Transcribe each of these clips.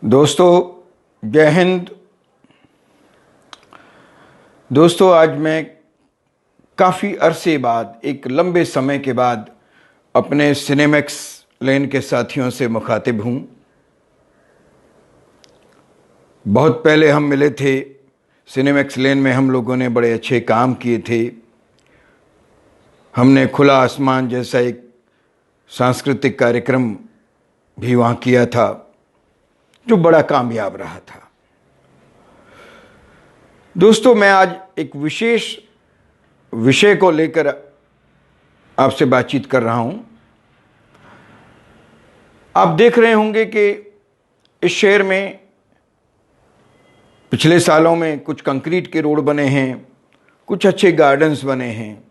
दोस्तों जय हिंद। दोस्तों आज मैं काफ़ी अरसे बाद, एक लंबे समय के बाद अपने सिनेमैक्स लेन के साथियों से मुखातिब हूँ। बहुत पहले हम मिले थे। सिनेमैक्स लेन में हम लोगों ने बड़े अच्छे काम किए थे। हमने खुला आसमान जैसा एक सांस्कृतिक कार्यक्रम भी वहाँ किया था जो बड़ा कामयाब रहा था। दोस्तों मैं आज एक विशेष विषय को लेकर आपसे बातचीत कर रहा हूं। आप देख रहे होंगे कि इस शहर में पिछले सालों में कुछ कंक्रीट के रोड बने हैं, कुछ अच्छे गार्डन्स बने हैं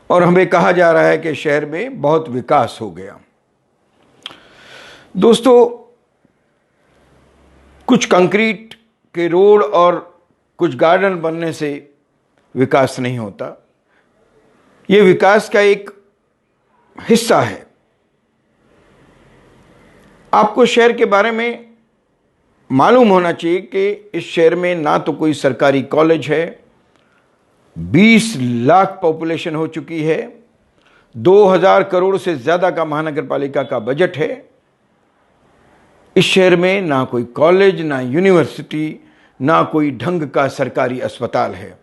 और हमें कहा जा रहा है कि शहर में बहुत विकास हो गया। दोस्तों कुछ कंक्रीट के रोड और कुछ गार्डन बनने से विकास नहीं होता। ये विकास का एक हिस्सा है। आपको शहर के बारे में मालूम होना चाहिए कि इस शहर में ना तो कोई सरकारी कॉलेज है, 20 लाख पॉपुलेशन हो चुकी है, 2000 करोड़ से ज़्यादा का महानगर पालिका का बजट है। इस शहर में ना कोई कॉलेज, ना यूनिवर्सिटी, ना कोई ढंग का सरकारी अस्पताल है,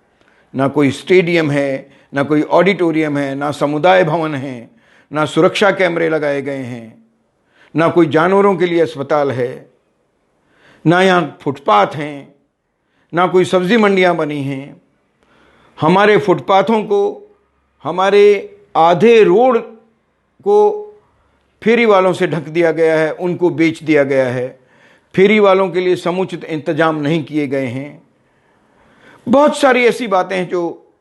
ना कोई स्टेडियम है, ना कोई ऑडिटोरियम है, ना समुदाय भवन है, ना सुरक्षा कैमरे लगाए गए हैं, ना कोई जानवरों के लिए अस्पताल है, ना यहाँ फुटपाथ हैं, ना कोई सब्जी मंडियाँ बनी हैं। हमारे फुटपाथों को, हमारे आधे रोड को फेरी वालों से ढक दिया गया है, उनको बेच दिया गया है। फेरी वालों के लिए समुचित इंतजाम नहीं किए गए हैं। बहुत सारी ऐसी बातें हैं जो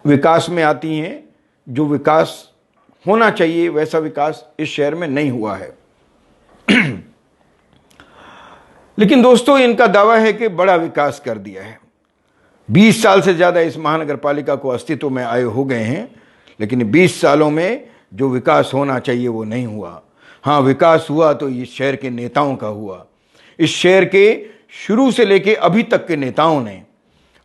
विकास में आती हैं, जो विकास होना चाहिए वैसा विकास इस शहर में नहीं हुआ है। लेकिन दोस्तों इनका दावा है कि बड़ा विकास कर दिया है। 20 साल से ज़्यादा इस महानगर पालिका को अस्तित्व में आए हो गए हैं, लेकिन 20 सालों में जो विकास होना चाहिए वो नहीं हुआ। हाँ, विकास हुआ तो इस शहर के नेताओं का हुआ। इस शहर के शुरू से लेके अभी तक के नेताओं ने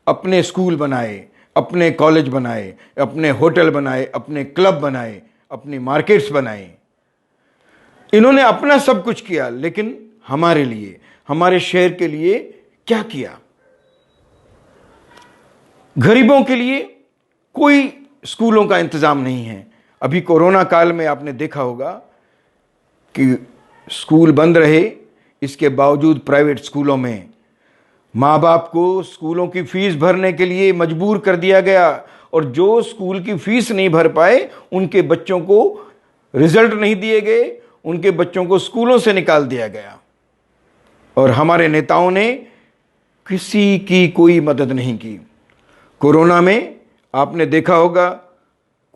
अपने स्कूल बनाए, अपने कॉलेज बनाए, अपने होटल बनाए, अपने क्लब बनाए, अपनी मार्केट्स बनाए। इन्होंने अपना सब कुछ किया, लेकिन हमारे लिए, हमारे शहर के लिए क्या किया? गरीबों के लिए कोई स्कूलों का इंतजाम नहीं है। अभी कोरोना काल में आपने देखा होगा कि स्कूल बंद रहे, इसके बावजूद प्राइवेट स्कूलों में माँ बाप को स्कूलों की फीस भरने के लिए मजबूर कर दिया गया, और जो स्कूल की फीस नहीं भर पाए उनके बच्चों को रिजल्ट नहीं दिए गए, उनके बच्चों को स्कूलों से निकाल दिया गया। और हमारे नेताओं ने किसी की कोई मदद नहीं की। कोरोना में आपने देखा होगा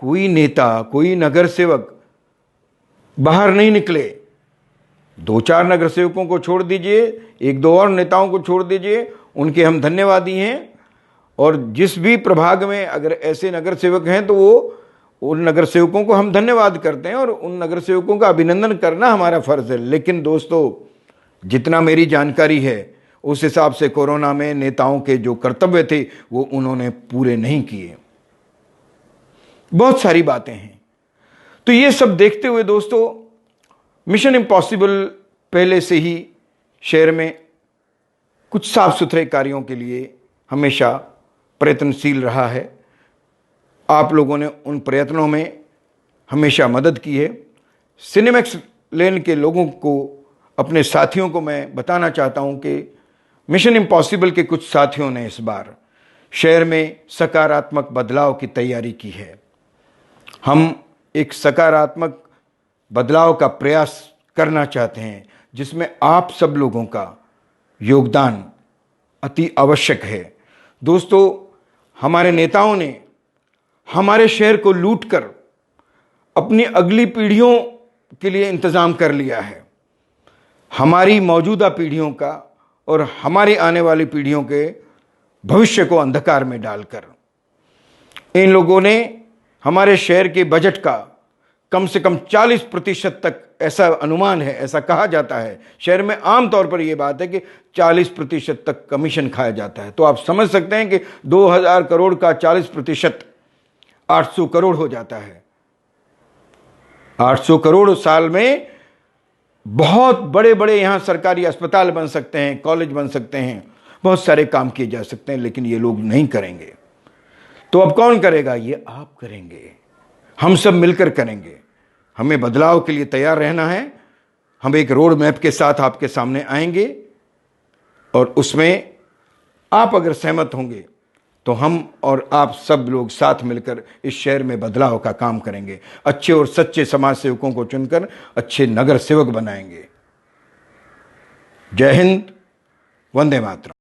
कोई नेता, कोई नगर सेवक बाहर नहीं निकले। 2-4 नगर सेवकों को छोड़ दीजिए, 1-2 और नेताओं को छोड़ दीजिए, उनके हम धन्यवादी हैं। और जिस भी प्रभाग में अगर ऐसे नगर सेवक हैं तो वो उन नगर सेवकों को हम धन्यवाद करते हैं और उन नगर सेवकों का अभिनंदन करना हमारा फर्ज है। लेकिन दोस्तों जितना मेरी जानकारी है उस हिसाब से कोरोना में नेताओं के जो कर्तव्य थे वो उन्होंने पूरे नहीं किए। बहुत सारी बातें हैं। तो ये सब देखते हुए दोस्तों मिशन इम्पॉसिबल पहले से ही शहर में कुछ साफ सुथरे कार्यों के लिए हमेशा प्रयत्नशील रहा है। आप लोगों ने उन प्रयत्नों में हमेशा मदद की है। सिनेमैक्स लेन के लोगों को, अपने साथियों को मैं बताना चाहता हूं कि मिशन इम्पॉसिबल के कुछ साथियों ने इस बार शहर में सकारात्मक बदलाव की तैयारी की है। हम एक सकारात्मक बदलाव का प्रयास करना चाहते हैं जिसमें आप सब लोगों का योगदान अति आवश्यक है। दोस्तों हमारे नेताओं ने हमारे शहर को लूटकर अपनी अगली पीढ़ियों के लिए इंतजाम कर लिया है। हमारी मौजूदा पीढ़ियों का और हमारी आने वाली पीढ़ियों के भविष्य को अंधकार में डालकर इन लोगों ने हमारे शहर के बजट का कम से कम 40% तक ऐसा अनुमान है, ऐसा कहा जाता है, शहर में आमतौर पर यह बात है कि 40% तक कमीशन खाया जाता है। तो आप समझ सकते हैं कि 2000 करोड़ का 40% 800 करोड़ हो जाता है। 800 करोड़ साल में बहुत बड़े बड़े यहां सरकारी अस्पताल बन सकते हैं, कॉलेज बन सकते हैं, बहुत सारे काम किए जा सकते हैं, लेकिन ये लोग नहीं करेंगे। तो अब कौन करेगा? ये आप करेंगे, हम सब मिलकर करेंगे। हमें बदलाव के लिए तैयार रहना है। हम एक रोड मैप के साथ आपके सामने आएंगे और उसमें आप अगर सहमत होंगे तो हम और आप सब लोग साथ मिलकर इस शहर में बदलाव का काम करेंगे। अच्छे और सच्चे समाज सेवकों को चुनकर अच्छे नगर सेवक बनाएंगे। जय हिंद, वंदे मातरम।